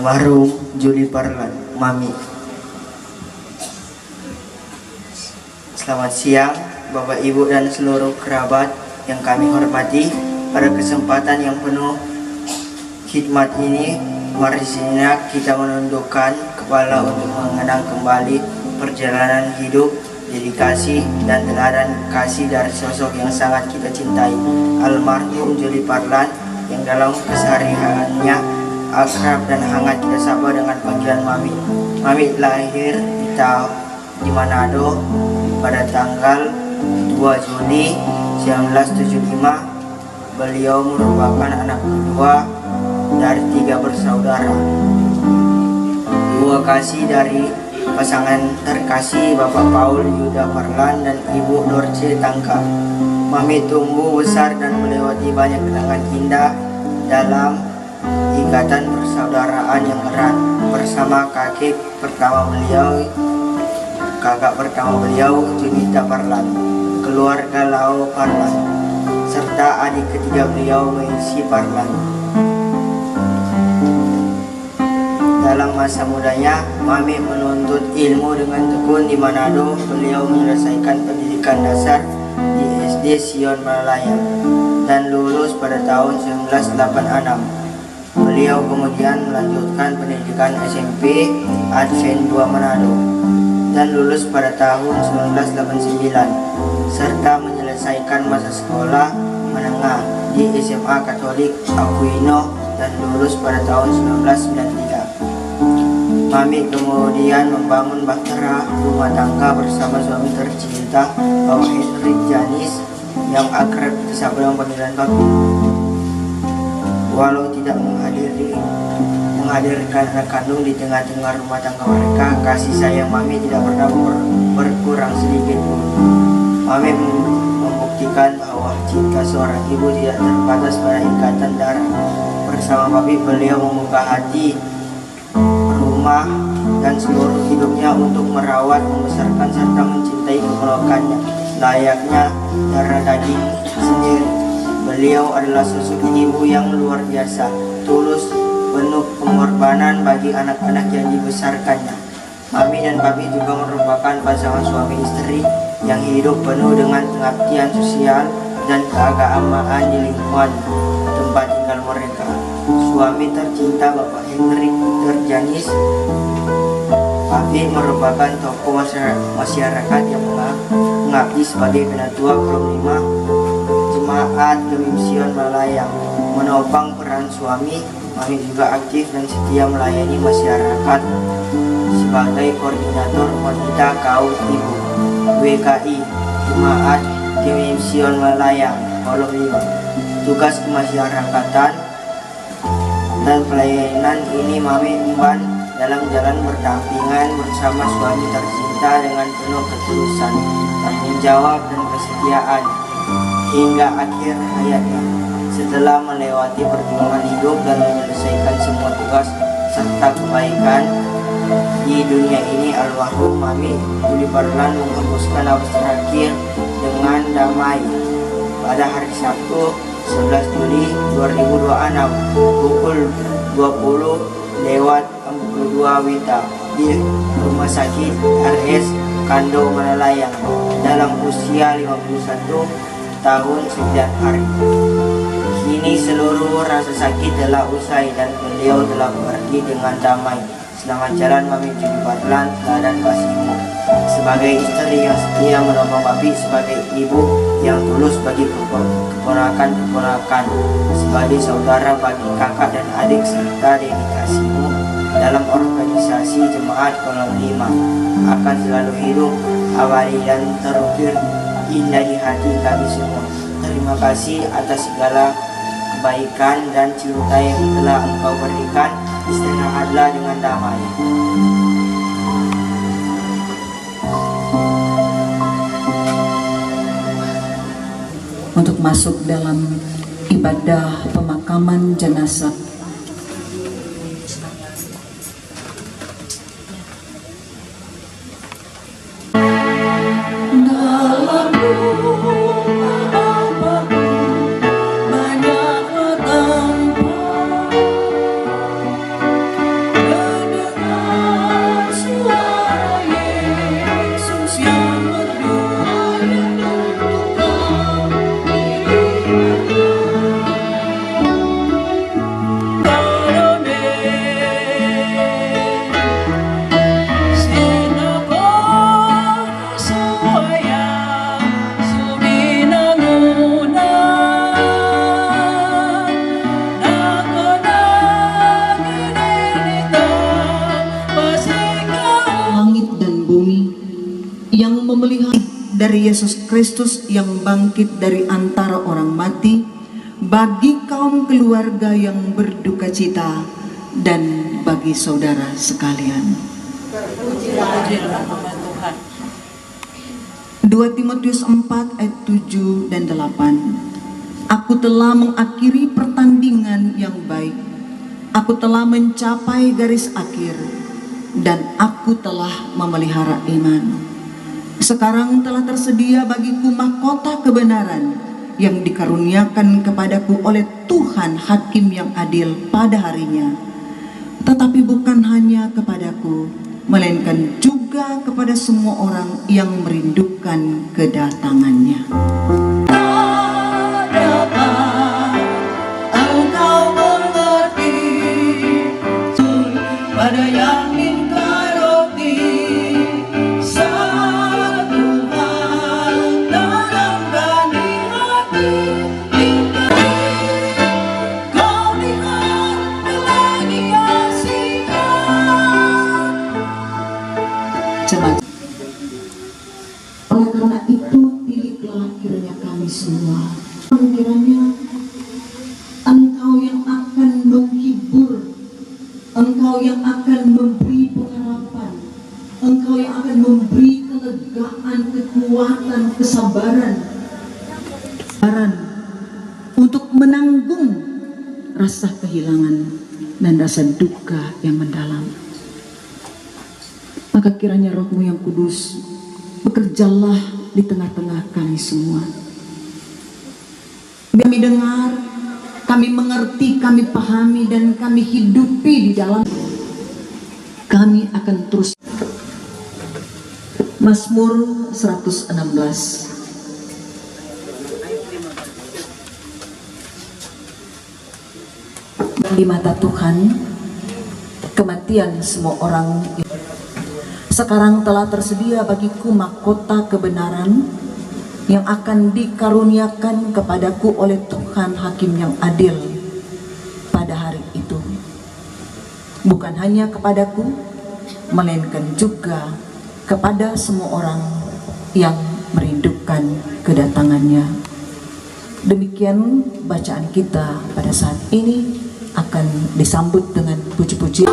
Almarhum Juli Parlan, Mami. Selamat siang Bapak Ibu dan seluruh kerabat yang kami hormati. Pada kesempatan yang penuh khidmat ini, mari sejenak kita menundukkan kepala untuk mengenang kembali perjalanan hidup, dedikasi dan teladan kasih dari sosok yang sangat kita cintai, almarhum Juli Parlan, yang dalam kesehariannya akrab dan hangat kita sapa dengan panggilan Mami. Mami lahir di Manado pada tanggal 2 Juli 1975. Beliau merupakan anak kedua dari 3 bersaudara. Dua kasih dari pasangan terkasih Bapak Paul Yuda Parlan dan Ibu Dorce Tangka. Mami tumbuh besar dan melewati banyak kenangan indah dalam ikatan persaudaraan yang erat bersama kakak pertama beliau Junita Parlan, keluarga Lau Parlan, serta adik ketiga beliau Meisi Parlan. Dalam masa mudanya, Mami menuntut ilmu dengan tekun di Manado. Beliau menyelesaikan pendidikan dasar di SD Sion Malayang dan lulus pada tahun 1986. Beliau kemudian melanjutkan pendidikan SMP Advent 2 Manado dan lulus pada tahun 1989, serta menyelesaikan masa sekolah menengah di SMA Katolik Aquino dan lulus pada tahun 1993. Mami kemudian membangun bahtera rumah tangga bersama suami tercinta Bapak Hendrik Janis yang akrab disapa dengan panggilan Papi. Walau tidak menghadirkan anak kandung di tengah-tengah rumah tangga mereka, kasih sayang Mami tidak pernah berkurang sedikit pun. Mami membuktikan bahwa cinta seorang ibu tidak terbatas pada ikatan darah. Bersama Papi, beliau membuka hati, rumah, dan seluruh hidupnya untuk merawat, membesarkan, serta mencintai keponakannya layaknya darah daging sendiri. Beliau adalah sosok ibu yang luar biasa, tulus, penuh pengorbanan bagi anak-anak yang dibesarkannya. Mami dan Papi juga merupakan pasangan suami istri yang hidup penuh dengan pengabdian sosial dan keagamaan di lingkungan tempat tinggal mereka. Suami tercinta Bapak Hendrik Janis, Papi merupakan tokoh masyarakat yang mengabdi sebagai penatua Kolom 5 Jemaat Sion Malayang. Menopang peran suami, Mami juga aktif dan setia melayani masyarakat sebagai koordinator wanita kaum ibu WKI Jemaat Sion Malayang Kolom 5. Tugas kemasyarakatan dan pelayanan ini Mami emban dalam jalan berdampingan bersama suami tercinta dengan penuh ketulusan, tanggung jawab dan kesetiaan hingga akhir hayatnya. Setelah melewati perjuangan hidup dan menyelesaikan semua tugas serta kebaikan di dunia ini, almarhum Mami Juli Parlan menghembuskan nafas terakhir dengan damai pada hari Sabtu 11 Juli 2026 pukul 20:42 WITA di Rumah Sakit RS Kando Malayang dalam usia 51 tahun 9 hari. Kini seluruh rasa sakit telah usai dan beliau telah pergi dengan damai. Selamat jalan Mami Juli Parlan, teladan kasihmu. Sebagai istri yang setia menopang Papi, sebagai ibu yang tulus bagi keponakan-keponakan, sebagai saudara bagi kakak dan adik, serta dedikasimu dalam organisasi Jemaat Kolom 5 akan selalu hidup, abadi dan terukir indah di hati kami semua. Terima kasih atas segala kebaikan dan cinta yang telah Engkau berikan. Istirahatlah dengan damai. Untuk masuk dalam ibadah pemakaman jenazah. dari Yesus Kristus yang bangkit dari antara orang mati, bagi kaum keluarga yang berduka cita, dan bagi saudara sekalian. 2 Timotius 4 ayat 7 dan 8. Aku telah mengakhiri pertandingan yang baik. Aku telah mencapai garis akhir, dan aku telah memelihara iman. Sekarang telah tersedia bagiku mahkota kebenaran yang dikaruniakan kepadaku oleh Tuhan Hakim yang adil pada harinya. Tetapi bukan hanya kepadaku, melainkan juga kepada semua orang yang merindukan kedatangannya. Dapat engkau mengerti pada yang minta roti satu hal tanamkan di hati hingga kau lihat lagi kasihnya. Coba. Oleh karena itu, pilihlah kiranya kami semua. Kiranya Engkau yang akan menghibur, Engkau yang akan memberi pengharapan, Engkau yang akan memberi kelegaan, kekuatan, kesabaran untuk menanggung rasa kehilangan dan rasa duka yang mendalam. Maka kiranya Roh-Mu yang kudus bekerjalah di tengah-tengah kami semua. Kami dengar, kami mengerti, kami pahami, dan kami hidupi di dalam. Kami akan terus. Mazmur 116. Di mata Tuhan, kematian semua orang sekarang telah tersedia bagiku mahkota kebenaran yang akan dikaruniakan kepadaku oleh Tuhan Hakim yang adil pada hari itu. Bukan hanya kepadaku, melainkan juga kepada semua orang yang merindukan kedatangannya. Demikian bacaan kita pada saat ini akan disambut dengan puji-pujian.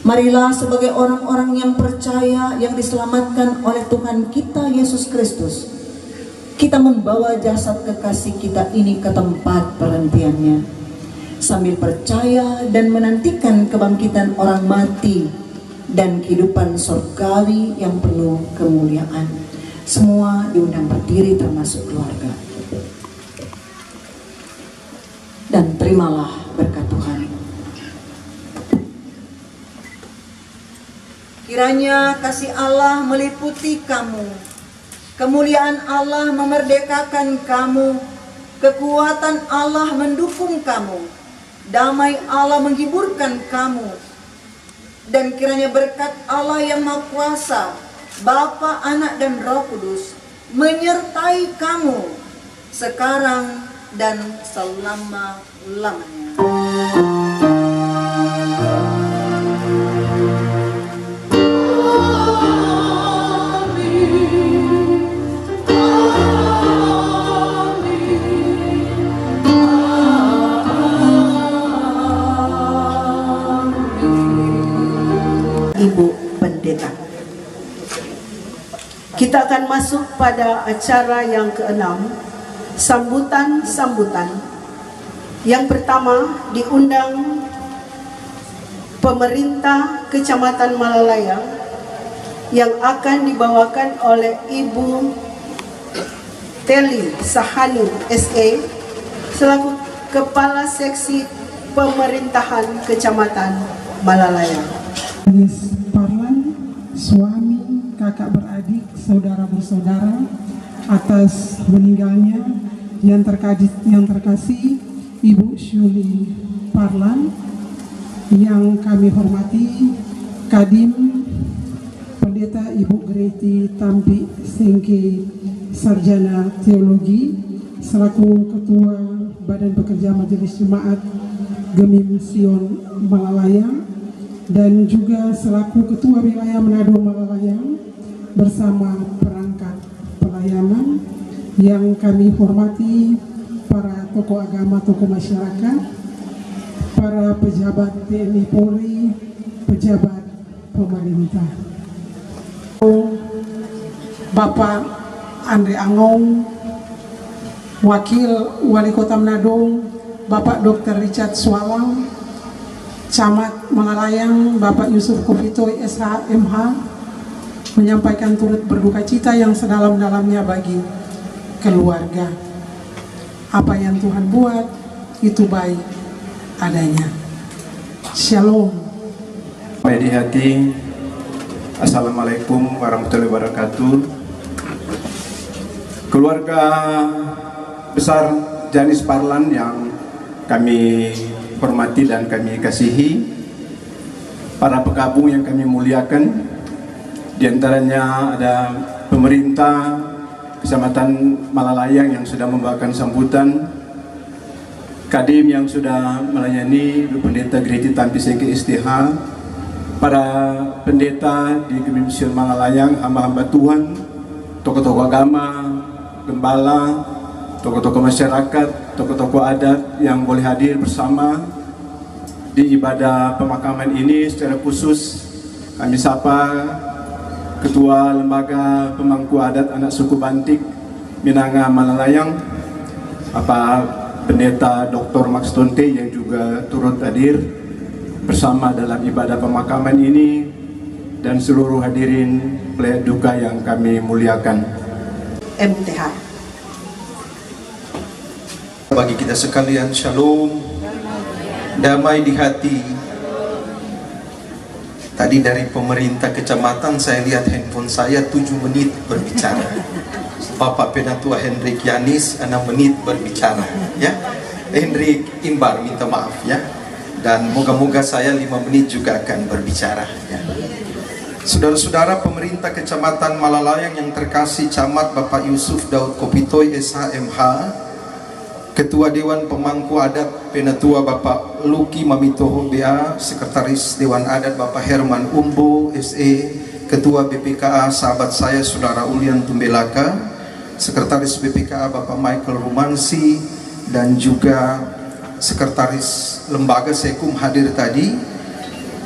Marilah sebagai orang-orang yang percaya yang diselamatkan oleh Tuhan kita Yesus Kristus, kita membawa jasad kekasih kita ini ke tempat perhentiannya, sambil percaya dan menantikan kebangkitan orang mati dan kehidupan surgawi yang penuh kemuliaan. Semua diundang berdiri termasuk keluarga. Dan terimalah berkat Tuhan. Kiranya kasih Allah meliputi kamu, kemuliaan Allah memerdekakan kamu, kekuatan Allah mendukung kamu, damai Allah menghiburkan kamu, dan kiranya berkat Allah yang Maha Kuasa, Bapa, Anak, dan Roh Kudus menyertai kamu sekarang dan selama-lamanya. Ibu Pendeta. Kita akan masuk pada acara yang keenam, sambutan-sambutan. Yang pertama diundang pemerintah Kecamatan Malalayang yang akan dibawakan oleh Ibu Teli Sahani SA selaku Kepala Seksi Pemerintahan Kecamatan Malalayang. Yanis Parlan, suami, kakak beradik, saudara bersaudara, atas meninggalnya yang terkasih Ibu Syuli Parlan, yang kami hormati Kadim Pendeta Ibu Greti Tampi Sengke, Sarjana Teologi, selaku Ketua Badan Pekerja Majelis Jemaat Gemim Sion Malalayang, dan juga selaku Ketua Wilayah Manado Malalayang bersama perangkat pelayanan, yang kami hormati para tokoh agama, tokoh masyarakat, para pejabat TNI Polri, pejabat pemerintah. Bapak Andre Angong, Wakil Wali Kota Manado, Bapak Dr. Richard Swalang, Camat Malalayang, Bapak Yusuf Kofitoy SH.MH, menyampaikan turut berduka cita yang sedalam-dalamnya bagi keluarga. Apa yang Tuhan buat itu baik adanya. Shalom. Baik di hati, Assalamualaikum warahmatullahi wabarakatuh. Keluarga besar Yanis Parlan yang kami hormati dan kami kasihi, para pegabung yang kami muliakan, di antaranya ada pemerintah Kecamatan Malalayang yang sudah membawakan sambutan, Kadim yang sudah melayani, Pendeta Greti Tampi Sengke STH, para pendeta di Gemim Sion Malalayang, hamba-hamba Tuhan, tokoh-tokoh agama, gembala, tokoh-tokoh masyarakat, tokoh-tokoh adat yang boleh hadir bersama di ibadah pemakaman ini. Secara khusus kami sapa Ketua Lembaga Pemangku Adat Anak Suku Bantik Minanga Malalayang, Bapak Pendeta Dr. Max Tonte yang juga turut hadir bersama dalam ibadah pemakaman ini, dan seluruh hadirin pelayan duka yang kami muliakan. MTH. Bagi kita sekalian, shalom, damai di hati. Tadi dari pemerintah kecamatan saya lihat handphone saya 7 menit berbicara. Bapak Penatua Hendrik Yanis 6 menit berbicara, ya. Hendrik Imbar minta maaf, ya. Dan moga-moga saya 5 menit juga akan berbicara, ya. Saudara-saudara, pemerintah Kecamatan Malalayang yang terkasih, Camat Bapak Yusuf Daud Kopitoy SH.MH, Ketua Dewan Pemangku Adat Penatua Bapak Luki Mamitoho BA, Sekretaris Dewan Adat Bapak Herman Umbo SE, Ketua BPKA sahabat saya Saudara Ulian Tumbelaka, Sekretaris BPKA Bapak Michael Rumansi, dan juga Sekretaris Lembaga Sekum hadir tadi,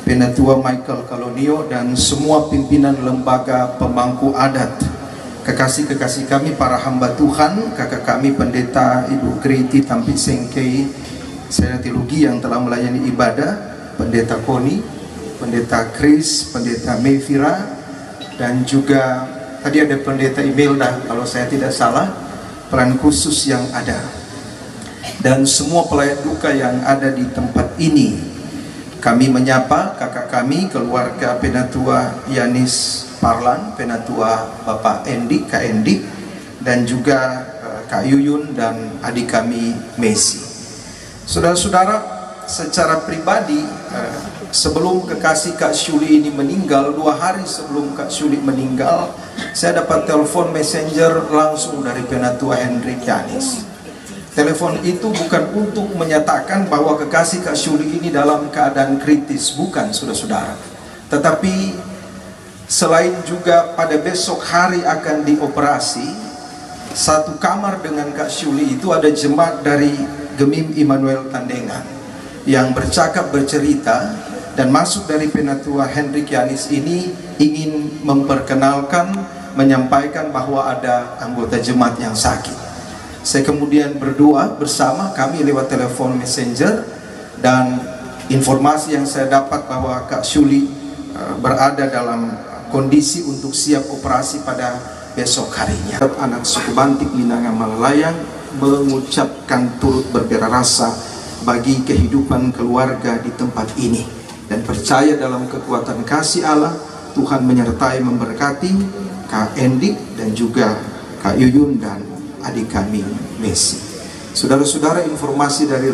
Penatua Michael Kalonio, dan semua pimpinan lembaga pemangku adat, kekasih-kekasih kami, para hamba Tuhan, kakak kami Pendeta Ibu Greti Tampi Sengke, Sarjana Teologi yang telah melayani ibadah, Pendeta Koni, Pendeta Chris, Pendeta Mevira, dan juga tadi ada Pendeta Imelda kalau saya tidak salah, peran khusus yang ada, dan semua pelayan duka yang ada di tempat ini. Kami menyapa kakak kami, keluarga Penatua Yanis Parlan, Penatua Bapak Endi, Kak Endi, dan juga Kak Yuyun dan adik kami Messi. Saudara-saudara, secara pribadi sebelum kekasih Kak Syuli ini meninggal, 2 hari sebelum Kak Syuli meninggal, saya dapat telepon messenger langsung dari Penatua Hendrik Yanis. Telepon itu bukan untuk menyatakan bahwa kekasih Kak Syuli ini dalam keadaan kritis, bukan, saudara-saudara. Tetapi selain juga pada besok hari akan dioperasi, satu kamar dengan Kak Syuli itu ada jemaat dari Gemim Immanuel Tandengan yang bercerita dan masuk dari Penatua Hendrik Yanis ini ingin memperkenalkan, menyampaikan bahwa ada anggota jemaat yang sakit. Saya kemudian berdoa bersama kami lewat telepon messenger, dan informasi yang saya dapat bahwa Kak Syuli berada dalam kondisi untuk siap operasi pada besok harinya. Anak suku Bantik Minanga Malalayang mengucapkan turut berbela rasa bagi kehidupan keluarga di tempat ini. dan percaya dalam kekuatan kasih Allah. Tuhan menyertai memberkati Kak Endik dan juga Kak Yuyun dan adik kami Messi. Saudara-saudara, informasi dari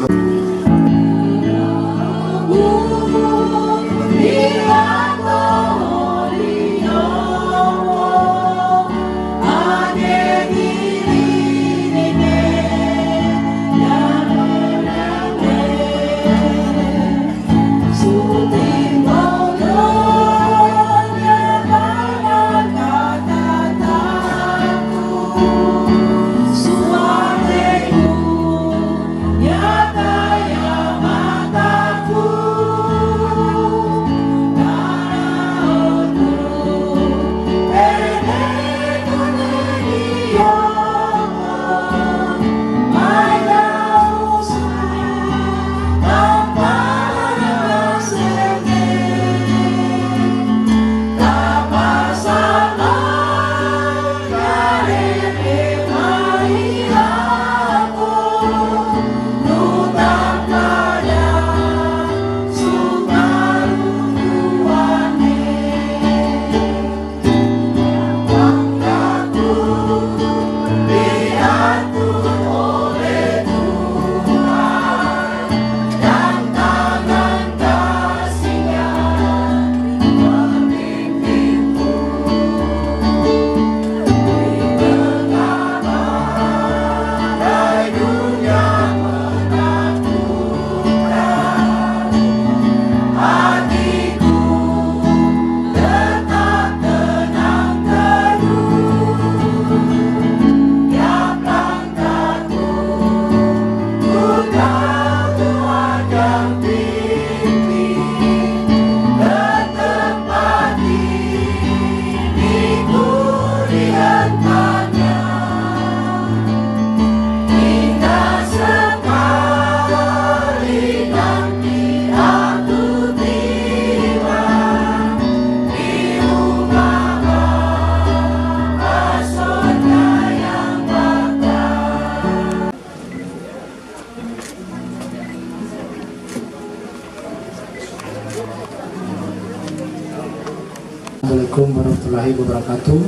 Assalamualaikum warahmatullahi wabarakatuh.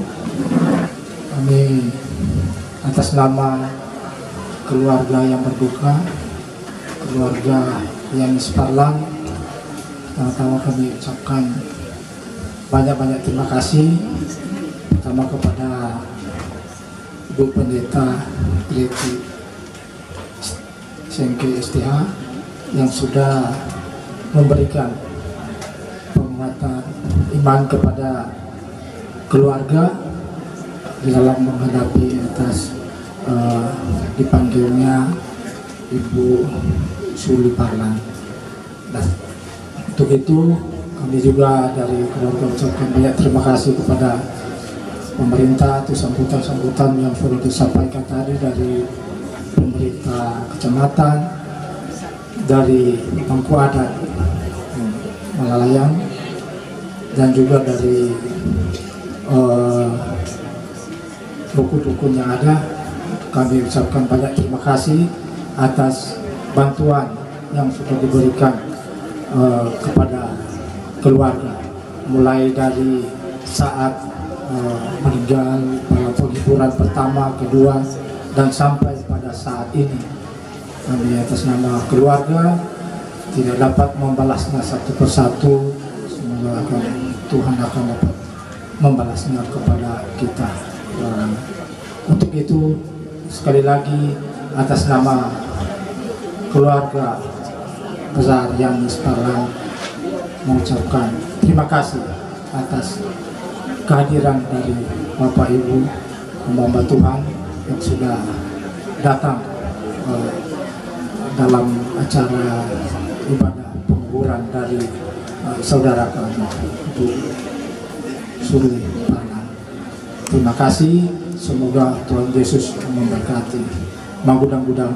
Kami atas nama keluarga yang berduka, keluarga yang Parlan, pertama-tama kami ucapkan banyak-banyak terima kasih pertama kepada Ibu Pendeta Greti Sengke STH yang sudah memberikan penguatan iman kepada keluarga di dalam menghadapi atas dipanggilnya Ibu Suli Parlan. Dan untuk itu kami juga dari keluarga ucapkan banyak terima kasih kepada pemerintah atas sambutan-sambutan yang sudah disampaikan tadi dari pemerintah kecamatan, dari pangku adat Malalayang, dan juga dari rukun-rukun yang ada. Kami ucapkan banyak terima kasih atas bantuan yang sudah diberikan kepada keluarga, mulai dari saat meninggal, penghiburan pertama, kedua, dan sampai pada saat ini. Kami atas nama keluarga tidak dapat membalasnya satu persatu. Semoga Tuhan akan dapat membalasnya kepada kita. Untuk itu sekali lagi atas nama keluarga besar yang Parlan mengucapkan terima kasih atas kehadiran dari Bapak Ibu hamba Tuhan yang sudah datang dalam acara ibadah penguburan dari saudara kami Ibu Suli Parlan. Terima kasih, semoga Tuhan Yesus memberkati. Mangudang-gudang